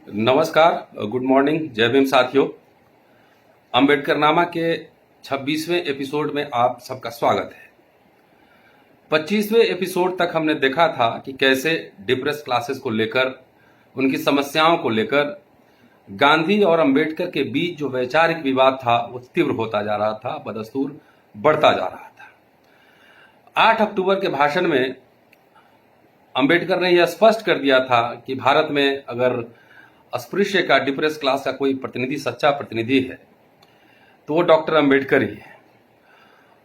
नमस्कार, good morning, जय भीम साथियों। अंबेडकर नामा के 26वें एपिसोड में आप सबका स्वागत है। 25वें एपिसोड तक हमने देखा था कि कैसे डिप्रेस क्लासेस को लेकर, उनकी समस्याओं को लेकर गांधी और अंबेडकर के बीच जो वैचारिक विवाद था वो तीव्र होता जा रहा था, बदस्तूर बढ़ता जा रहा था। 8 अक्टूबर के भाषण में अंबेडकर ने यह स्पष्ट कर दिया था कि भारत में अगर अस्पृश्य का, डिप्रेस क्लास का कोई प्रतिनिधि, सच्चा प्रतिनिधि है तो वो डॉक्टर अंबेडकर ही है।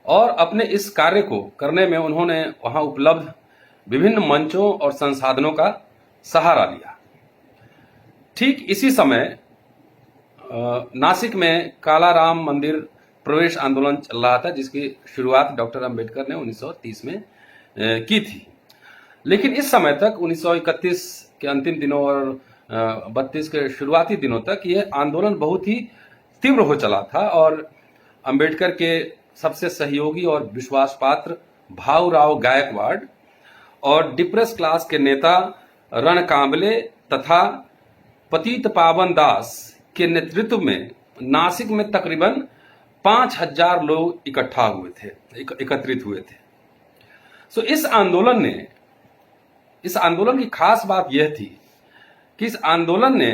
और अपने इस कार्य को करने में उन्होंने वहां उपलब्ध विभिन्न मंचों और संसाधनों का सहारा लिया। ठीक इसी समय नासिक में कालाराम मंदिर प्रवेश आंदोलन चल रहा था, जिसकी शुरुआत डॉक्टर अंबेडकर ने 1930 में की थी। लेकिन इस समय तक 1931 के अंतिम दिनों और 32 के शुरुआती दिनों तक यह आंदोलन बहुत ही तीव्र हो चला था और अंबेडकर के सबसे सहयोगी और विश्वास पात्र भाऊराव गायकवाड़ और डिप्रेस क्लास के नेता रणकांबले तथा पतित पावन दास के नेतृत्व में नासिक में तकरीबन 5000 लोग एकत्रित हुए थे। इस आंदोलन की खास बात यह थी कि इस आंदोलन ने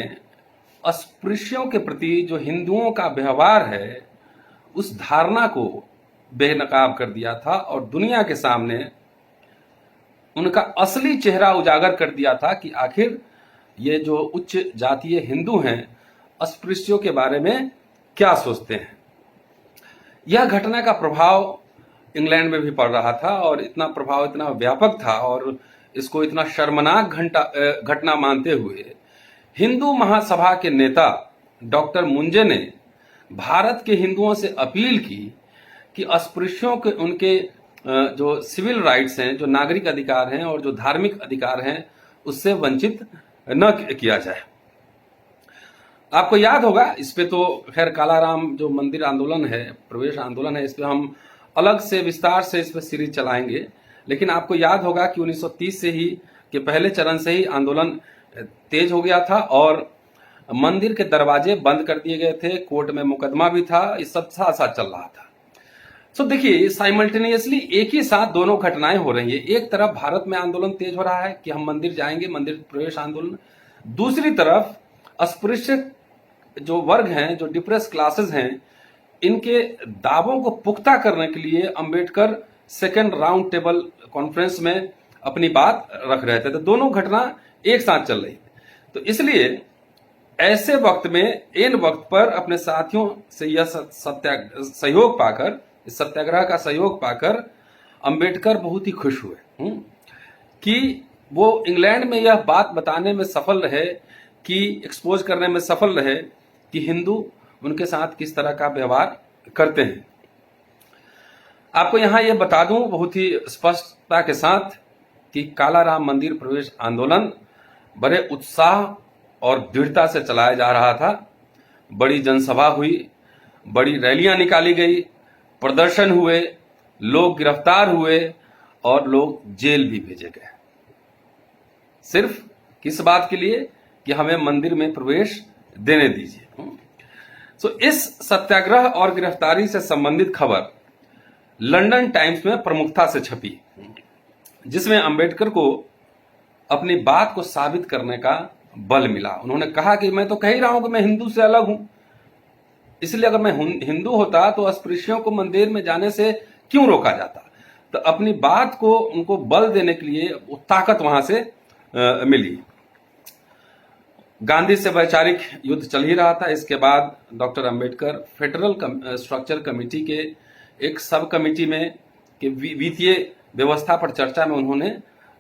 अस्पृश्यों के प्रति जो हिंदुओं का व्यवहार है उस धारणा को बेनकाब कर दिया था और दुनिया के सामने उनका असली चेहरा उजागर कर दिया था कि आखिर ये जो उच्च जातीय हिंदू हैं अस्पृश्यों के बारे में क्या सोचते हैं। यह घटना का प्रभाव इंग्लैंड में भी पड़ रहा था और इतना प्रभाव इतना व्यापक था और इसको इतना शर्मनाक घटना मानते हुए हिंदू महासभा के नेता डॉक्टर मुंजे ने भारत के हिंदुओं से अपील की कि अस्पृश्यों के उनके जो सिविल राइट्स हैं, जो नागरिक अधिकार हैं और जो धार्मिक अधिकार हैं उससे वंचित न किया जाए। आपको याद होगा, इस पे तो खैर कालाराम जो मंदिर आंदोलन है, प्रवेश आंदोलन है, इस पे हम अलग से विस्तार से इस पे सीरीज चलाएंगे। लेकिन आपको याद होगा कि 1930 से ही के पहले चरण से ही आंदोलन तेज हो गया था और मंदिर के दरवाजे बंद कर दिए गए थे, कोर्ट में मुकदमा भी था, ये सब साथ साथ चल रहा था। सो देखिए, साइमल्टेनियसली एक ही साथ दोनों घटनाएं हो रही है। एक तरफ भारत में आंदोलन तेज हो रहा है कि हम मंदिर जाएंगे, मंदिर प्रवेश आंदोलन। दूसरी तरफ अस्पृश्य जो वर्ग हैं, जो डिप्रेस क्लासेस हैं, इनके दावों को पुख्ता करने के लिए Ambedkar second round table conference में अपनी बात रख रहे थे। तो दोनों घटना एक साथ चल रही। तो इसलिए ऐसे वक्त में, इन वक्त पर अपने साथियों से यह सहयोग पाकर, इस सत्याग्रह का सहयोग पाकर अंबेडकर बहुत ही खुश हुए कि वो इंग्लैंड में यह बात बताने में सफल रहे, कि एक्सपोज करने में सफल रहे कि हिंदू उनके साथ किस तरह का व्यवहार करते हैं। आपको यहां यह बता दूं बहुत ही स्पष्टता के साथ कि कालाराम मंदिर प्रवेश आंदोलन बड़े उत्साह और दृढ़ता से चलाया जा रहा था। बड़ी जनसभा हुई, बड़ी रैलियां निकाली गई, प्रदर्शन हुए, लोग गिरफ्तार हुए और लोग जेल भी भेजे गए। सिर्फ किस बात के लिए? कि हमें मंदिर में प्रवेश देने दीजिए। इस सत्याग्रह और गिरफ्तारी से संबंधित खबर लंदन टाइम्स में प्रमुखता से छपी, जिसमें अंबेडकर को अपनी बात को साबित करने का बल मिला। उन्होंने कहा कि मैं तो कह ही रहा हूं कि मैं हिंदू से अलग हूं, इसलिए अगर मैं हिंदू होता तो अस्पृश्यों को मंदिर में जाने से क्यों रोका जाता। तो अपनी बात को उनको बल देने के लिए वो ताकत वहां से मिली। गांधी से वैचारिक युद्ध चल ही रहा था। इसके बाद doctor Ambedkar federal structure committee के एक सब कमेटी में कि वित्तीय व्यवस्था पर चर्चा में उन्होंने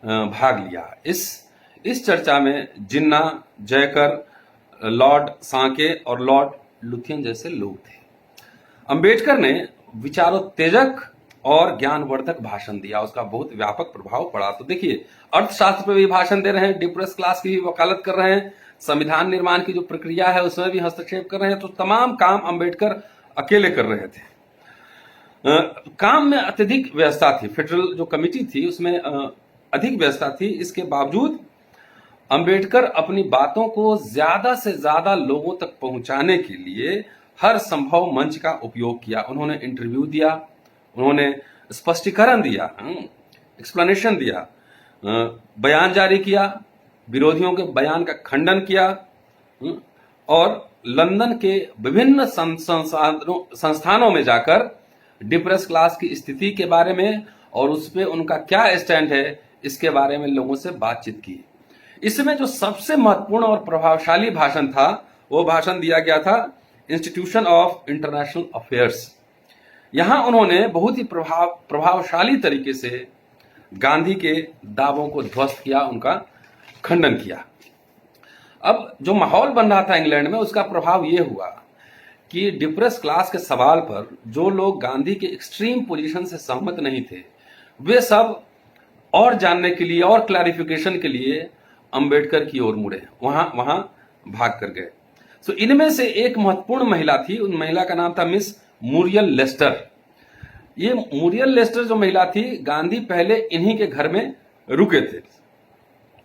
भाग लिया। इस चर्चा में जिन्ना, जयकर, लॉर्ड साके और लॉर्ड लुथियन जैसे लोग थे। अंबेडकर ने विचारोत्तेजक और ज्ञानवर्धक भाषण दिया, उसका बहुत व्यापक प्रभाव पड़ा। तो देखिए, अर्थशास्त्र पे भी भाषण दे रहे हैं, डिप्रेस क्लास की भी वकालत कर रहे हैं, संविधान निर्माण की जो प्रक्रिया है उसमें भी हस्तक्षेप कर रहे हैं। तो तमाम काम अंबेडकर अकेले कर रहे थे। काम में अत्यधिक व्यस्तता थी, फेडरल जो कमेटी थी उसमें अधिक व्यस्तता थी। इसके बावजूद अंबेडकर अपनी बातों को ज्यादा से ज्यादा लोगों तक पहुंचाने के लिए हर संभव मंच का उपयोग किया। उन्होंने इंटरव्यू दिया, उन्होंने स्पष्टीकरण दिया, एक्सप्लेनेशन दिया, बयान जारी किया, विरोधियों के बयान का खंडन किया, और लंदन के विभिन्न संस्थानों में जाकर डिप्रेस क्लास की स्थिति के बारे में और उस पे उनका क्या स्टैंड है इसके बारे में लोगों से बातचीत की। इसमें जो सबसे महत्वपूर्ण और प्रभावशाली भाषण था वो भाषण दिया गया था इंस्टीट्यूशन ऑफ इंटरनेशनल अफेयर्स। यहां उन्होंने बहुत ही प्रभावशाली तरीके से गांधी के दावों को ध्वस्त किया, उनका खंडन किया। अब जो माहौल बन रहा था इंग्लैंड में उसका प्रभाव यह हुआ कि डिप्रेस क्लास के सवाल पर जो लोग गांधी के एक्सट्रीम पोजीशन से सहमत नहीं थे वे सब और जानने के लिए और क्लैरिफिकेशन के लिए अंबेडकर की ओर मुड़े, वहां भाग कर गए। सो इनमें से एक महत्वपूर्ण महिला थी, उन महिला का नाम था मिस मुरियल लेस्टर। ये मुरियल लेस्टर जो महिला थी, गांधी पहले इन्हीं के घर में रुके थे,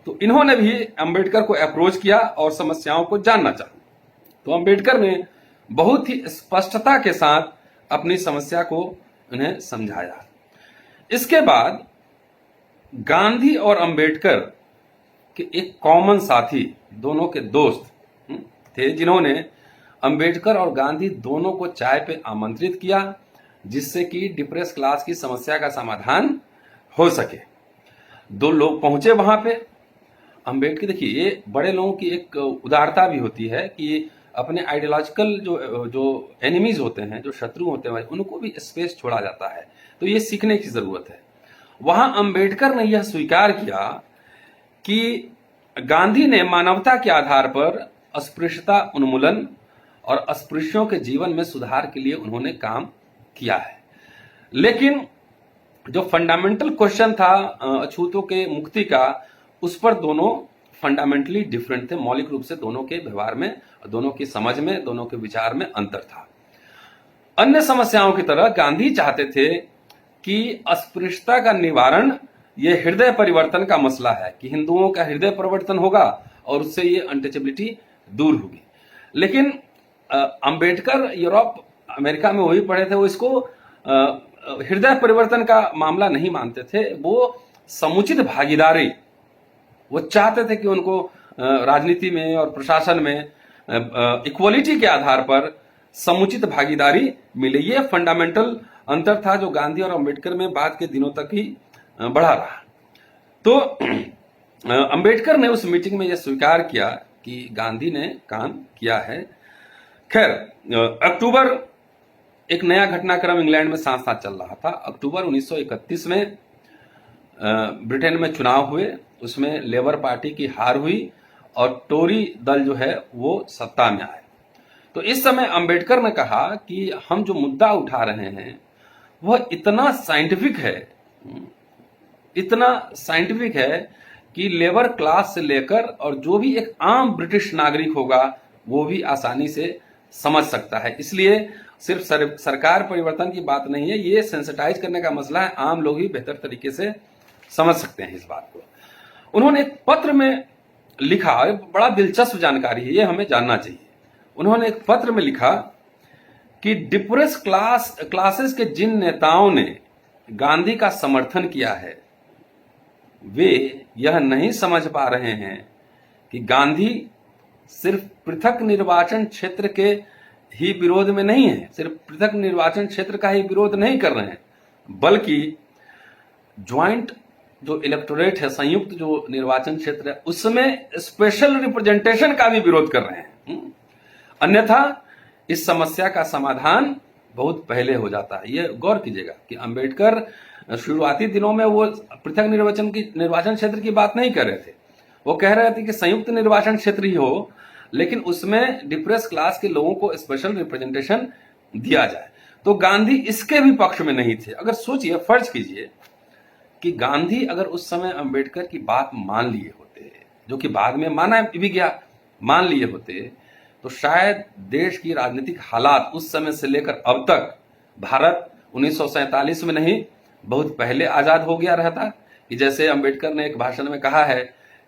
तो इन्होंने भी अंबेडकर को अप्रोच किया और समस्याओं को जानना चाहा। तो अंबेडकर ने बहुत ही स्पष्टता के साथ अपनी समस्या को उन्हें समझाया। इसके बाद गांधी और अंबेडकर के एक कॉमन साथी, दोनों के दोस्त थे, जिन्होंने अंबेडकर और गांधी दोनों को चाय पे आमंत्रित किया जिससे कि डिप्रेस क्लास की समस्या का समाधान हो सके। दो लोग पहुंचे वहां पे। अंबेडकर, देखिए ये बड़े लोगों की एक उदारता भी होती है कि अपने आइडियोलॉजिकल जो एनिमीज होते हैं, जो शत्रु होते हैं, उनको भी स्पेस छोड़ा जाता है, तो ये सीखने की जरूरत है। वहां अंबेडकर ने यह स्वीकार किया कि गांधी ने मानवता के आधार पर अस्पृश्यता उन्मूलन और अस्पृश्यों के जीवन में सुधार के लिए उन्होंने काम किया है। लेकिन जो फंडामेंटल क्वेश्चन था अछूतों के मुक्ति का, उस पर दोनों फंडामेंटली डिफरेंट थे। मौलिक रूप से दोनों के व्यवहार में, दोनों की समझ में, दोनों के विचार में अंतर था। अन्य समस्याओं की तरह गांधी चाहते थे कि अस्पृश्यता का निवारण यह हृदय परिवर्तन का मसला है, कि हिंदुओं का हृदय परिवर्तन होगा और उससे ये अनटचेबिलिटी दूर होगी। लेकिन अंबेडकर यूरोप अमेरिका में वही पढ़े थे, वो इसको हृदय परिवर्तन का मामला नहीं मानते थे, वो समुचित भागीदारी वो चाहते थे कि उनको राजनीति में और प्रशासन में इक्वलिटी के आधार पर समुचित भागीदारी मिले। ये फंडामेंटल अंतर था जो गांधी और अंबेडकर में बाद के दिनों तक ही बढ़ा रहा। तो अंबेडकर ने उस मीटिंग में यह स्वीकार किया कि गांधी ने काम किया है। खैर, अक्टूबर, एक नया घटनाक्रम इंग्लैंड में साथ साथ चल रहा था। अक्टूबर 1931 में ब्रिटेन में चुनाव हुए, उसमें लेबर पार्टी की हार हुई और टोरी दल जो है वो सत्ता में आए। तो इस समय अंबेडकर ने कहा कि हम जो मुद्दा उठा रहे हैं वह इतना साइंटिफिक है, इतना साइंटिफिक है कि लेबर क्लास से लेकर और जो भी एक आम ब्रिटिश नागरिक होगा वो भी आसानी से समझ सकता है। इसलिए सिर्फ सरकार परिवर्तन की बात नहीं है, ये सेंसिटाइज करने का मसला है, आम लोग ही बेहतर तरीके से समझ सकते हैं इस बात को। उन्होंने एक पत्र में लिखा, बड़ा दिलचस्प जानकारी है, ये हमें जानना चाहिए। उन्होंने एक पत्र में लिखा कि डिप्रेस क्लासेस के जिन नेताओं ने गांधी का समर्थन किया है वे यह नहीं समझ पा रहे हैं कि गांधी सिर्फ पृथक निर्वाचन क्षेत्र के ही विरोध में नहीं है, सिर्फ पृथक निर्वाचन क्षेत्र का ही विरोध नहीं कर रहे हैं, बल्कि ज्वाइंट जो इलेक्टोरेट है, संयुक्त जो निर्वाचन क्षेत्र है, उसमें स्पेशल रिप्रेजेंटेशन का भी विरोध कर रहे हैं। अन्यथा इस समस्या का समाधान बहुत पहले हो जाता है। यह गौर कीजिएगा कि अंबेडकर शुरुआती दिनों में वो पृथक निर्वाचन क्षेत्र की बात नहीं कर रहे थे, वो कह रहे थे कि संयुक्त निर्वाचन क्षेत्र ही हो, लेकिन उसमें डिप्रेस क्लास के लोगों को स्पेशल रिप्रेजेंटेशन दिया जाए। तो गांधी इसके भी पक्ष में नहीं थे। अगर सोचिए, फर्ज कीजिए कि गांधी अगर उस समय अंबेडकर की बात मान लिए होते, जो कि बाद में माना भी गया, मान लिए होते, तो शायद देश की राजनीतिक हालात उस समय से लेकर अब तक, भारत 1947 में नहीं बहुत पहले आजाद हो गया रहता। कि जैसे अंबेडकर ने एक भाषण में कहा है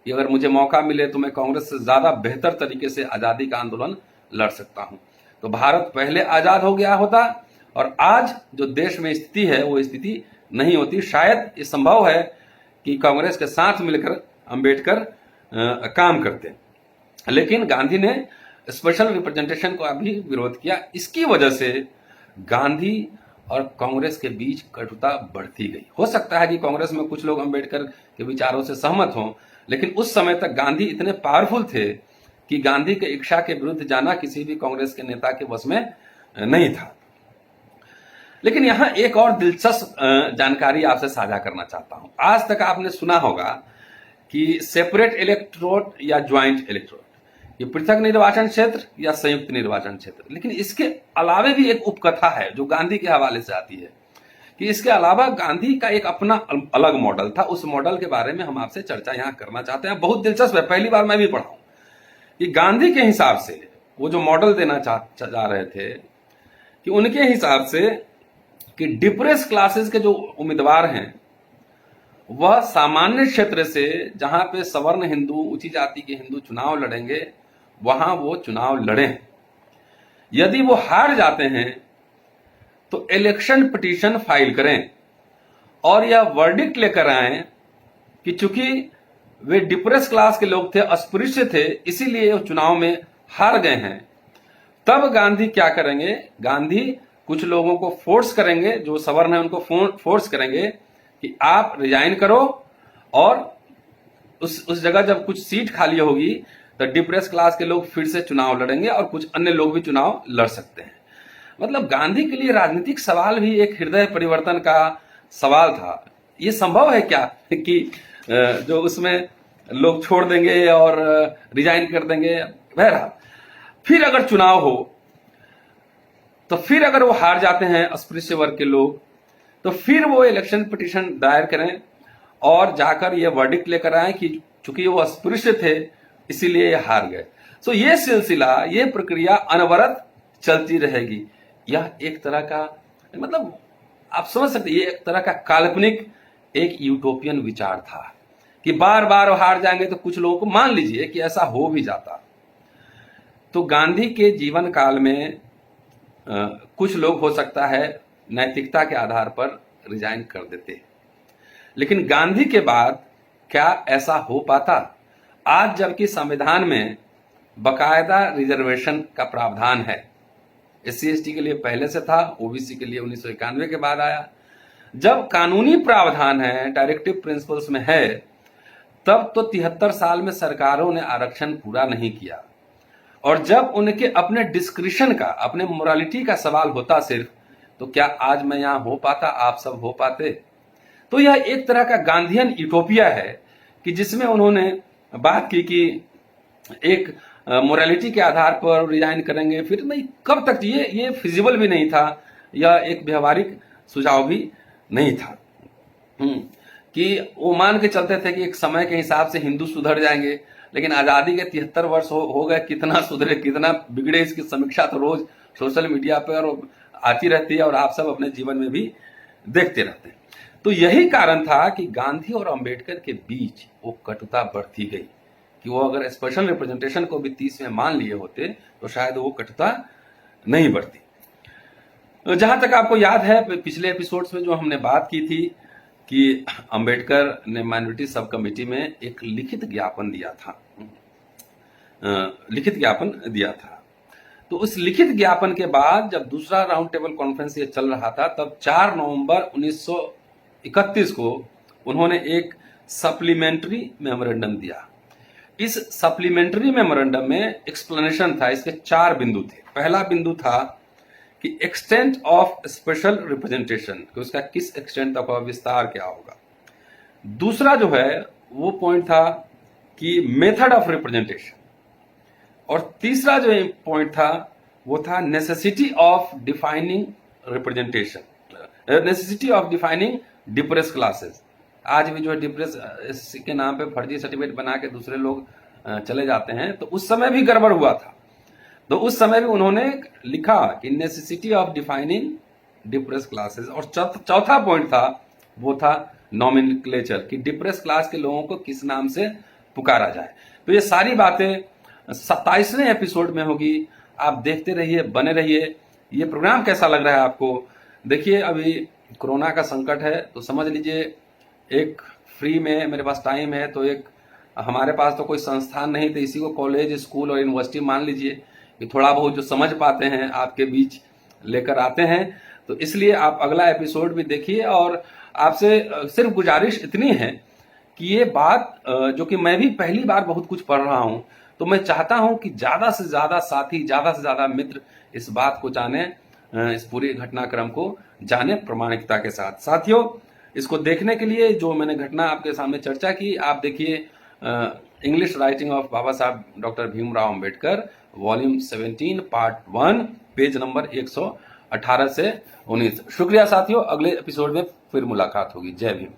कि अगर मुझे मौका मिले तो मैं कांग्रेस से ज्यादा बेहतर तरीके से आजादी का आंदोलन लड़ सकता हूं। तो भारत पहले आजाद हो गया होता और आज जो देश में स्थिति है वो स्थिति नहीं होती। शायद ये संभव है कि कांग्रेस के साथ मिलकर अंबेडकर काम करते, लेकिन गांधी ने स्पेशल रिप्रेजेंटेशन का भी विरोध किया। इसकी वजह से गांधी और कांग्रेस के बीच कटुता बढ़ती गई। हो सकता है कि कांग्रेस में कुछ लोग अंबेडकर के विचारों से सहमत हों, लेकिन उस समय तक गांधी इतने पावरफुल थे कि गांधी के इच्छा के विरुद्ध जाना किसी भी कांग्रेस के नेता के बस में नहीं था। लेकिन यहां एक और दिलचस्प जानकारी आपसे साझा करना चाहता हूं। आज तक आपने सुना होगा कि सेपरेट इलेक्टोरेट या ज्वाइंट इलेक्टोरेट, ये पृथक निर्वाचन क्षेत्र या संयुक्त निर्वाचन क्षेत्र। लेकिन इसके अलावे भी एक उपकथा है जो गांधी के हवाले से आती है कि इसके अलावा गांधी का एक अपना अलग मॉडल था। उस मॉडल के बारे में हम आपसे चर्चा यहां करना चाहते हैं। बहुत दिलचस्प है, पहली बार मैं भी पढ़ा हूं कि गांधी के हिसाब से वो जो मॉडल देना चाह रहे थे कि उनके हिसाब से कि डिप्रेस क्लासेस के जो उम्मीदवार हैं वह सामान्य क्षेत्र से, जहां पे सवर्ण हिंदू, ऊंची जाति के हिंदू चुनाव लड़ेंगे, वहां वो चुनाव लड़ें। यदि वो हार जाते हैं तो इलेक्शन पिटीशन फाइल करें और यह वर्डिक्ट लेकर आए कि चूंकि वे डिप्रेस क्लास के लोग थे, अस्पृश्य थे, इसीलिए वो चुनाव में हार गए हैं। तब गांधी क्या करेंगे? गांधी कुछ लोगों को फोर्स करेंगे, जो सवर्ण है उनको फोर्स करेंगे कि आप रिजाइन करो और उस जगह जब कुछ सीट खाली होगी तो डिप्रेस क्लास के लोग फिर से चुनाव लड़ेंगे और कुछ अन्य लोग भी चुनाव लड़ सकते हैं। मतलब गांधी के लिए राजनीतिक सवाल भी एक हृदय परिवर्तन का सवाल था। ये संभव है क्या कि जो उसमें लोग छोड़ देंगे और रिजाइन कर देंगे? बहरहाल, फिर अगर चुनाव हो तो फिर अगर वो हार जाते हैं अस्पृश्य वर्ग के लोग, तो फिर वो इलेक्शन पिटीशन दायर करें और जाकर ये वर्डिक्ट लेकर आए कि चूंकि वो अस्पृश्य थे इसीलिए ये हार गए। सो ये सिलसिला, ये प्रक्रिया अनवरत चलती रहेगी। यह एक तरह का, मतलब आप समझ सकते, ये एक तरह का काल्पनिक, एक यूटोपियन विचार था कि बार बार हार जाएंगे तो कुछ लोगों को, मान लीजिए कि ऐसा हो भी जाता तो गांधी के जीवन काल में कुछ लोग हो सकता है नैतिकता के आधार पर रिजाइन कर देते, लेकिन गांधी के बाद क्या ऐसा हो पाता? आज जबकि संविधान में बकायदा रिजर्वेशन का प्रावधान है, SC/ST के लिए पहले से था, OBC के लिए 1991 के बाद आया। जब कानूनी प्रावधान है, डायरेक्टिव प्रिंसिपल्स में है, तब तो 73 साल में सरकारों ने आरक्षण पूरा नहीं किया। और जब उनके अपने डिस्क्रिशन का, अपने मोरालिटी का सवाल होता सिर्फ, तो क्या आज मैं यहां हो पाता, आप सब हो पाते? तो यह एक तरह का गांधीयन यूटोपिया है कि जिसमें उन्होंने बात की कि एक मोरालिटी के आधार पर रिजाइन करेंगे, फिर नहीं, कब तक? ये फिजिबल भी नहीं था, यह एक व्यवहारिक सुझाव भी नहीं था। कि वो मान के चलते थे कि एक समय के हिसाब से हिंदू सुधर जाएंगे, लेकिन आजादी के 73 वर्ष हो गए, कितना सुधरे, कितना बिगड़े, इसकी समीक्षा तो रोज सोशल मीडिया पर आती रहती है और आप सब अपने जीवन में भी देखते रहते हैं। तो यही कारण था कि गांधी और अंबेडकर के बीच वो कटुता बढ़ती गई कि वो अगर स्पेशल रिप्रेजेंटेशन को भी 30 में मान लिए होते तो शायद वो कटुता नहीं बढ़ती। जहां तक आपको याद है, पिछले एपिसोड्स में जो हमने बात की थी कि अंबेडकर ने माइनॉरिटी सब कमेटी में एक लिखित ज्ञापन दिया था। तो उस लिखित ज्ञापन के बाद जब दूसरा राउंड टेबल कॉन्फ्रेंस ये चल रहा था, तब 4 नवंबर 1931 को उन्होंने एक सप्लीमेंट्री मेमोरेंडम दिया। इस सप्लीमेंट्री मेमोरेंडम में एक्सप्लेनेशन था, इसके 4 बिंदु थे। पहला बिंदु था कि एक्सटेंट ऑफ स्पेशल रिप्रेजेंटेशन, कि उसका किस एक्सटेंट तक विस्तार क्या होगा। दूसरा जो है वो पॉइंट था कि मेथड ऑफ रिप्रेजेंटेशन, और तीसरा जो पॉइंट था वो था necessity of defining representation, necessity of defining depress classes. आज भी जो है डिप्रेस के नाम पे फर्जी सर्टिफिकेट बना के दूसरे लोग चले जाते हैं, तो उस समय भी गड़बड़ हुआ था। तो उस समय भी उन्होंने लिखा कि necessity of defining depress classes. और चौथा पॉइंट था वो था नॉमेनक्लेचर, कि डिप्रेस क्लास के लोगों को किस नाम से पुकारा जाए। तो ये सारी बातें 27वें एपिसोड में होगी। आप देखते रहिए, बने रहिए। ये प्रोग्राम कैसा लग रहा है आपको? देखिए, अभी कोरोना का संकट है, तो समझ लीजिए एक फ्री में मेरे पास टाइम है, तो एक हमारे पास तो कोई संस्थान नहीं, तो इसी को कॉलेज, स्कूल और यूनिवर्सिटी मान लीजिए कि थोड़ा बहुत जो समझ पाते हैं आपके बीच लेकर आते हैं। तो इसलिए आप अगला एपिसोड भी देखिए। और आपसे सिर्फ गुजारिश इतनी है कि ये बात जो कि मैं भी पहली बार बहुत कुछ पढ़ रहा हूं, तो मैं चाहता हूं कि ज्यादा से ज्यादा साथी, ज्यादा से ज्यादा मित्र इस बात को जाने, इस पूरे घटनाक्रम को जाने प्रामाणिकता के साथ। साथियों, इसको देखने के लिए जो मैंने घटना आपके सामने चर्चा की, आप देखिए इंग्लिश राइटिंग ऑफ बाबा साहब doctor Bhimrao Ambedkar, volume 17 part 1, page number 118 से 19। शुक्रिया साथियों, अगले एपिसोड में फिर मुलाकात होगी। जय भीम।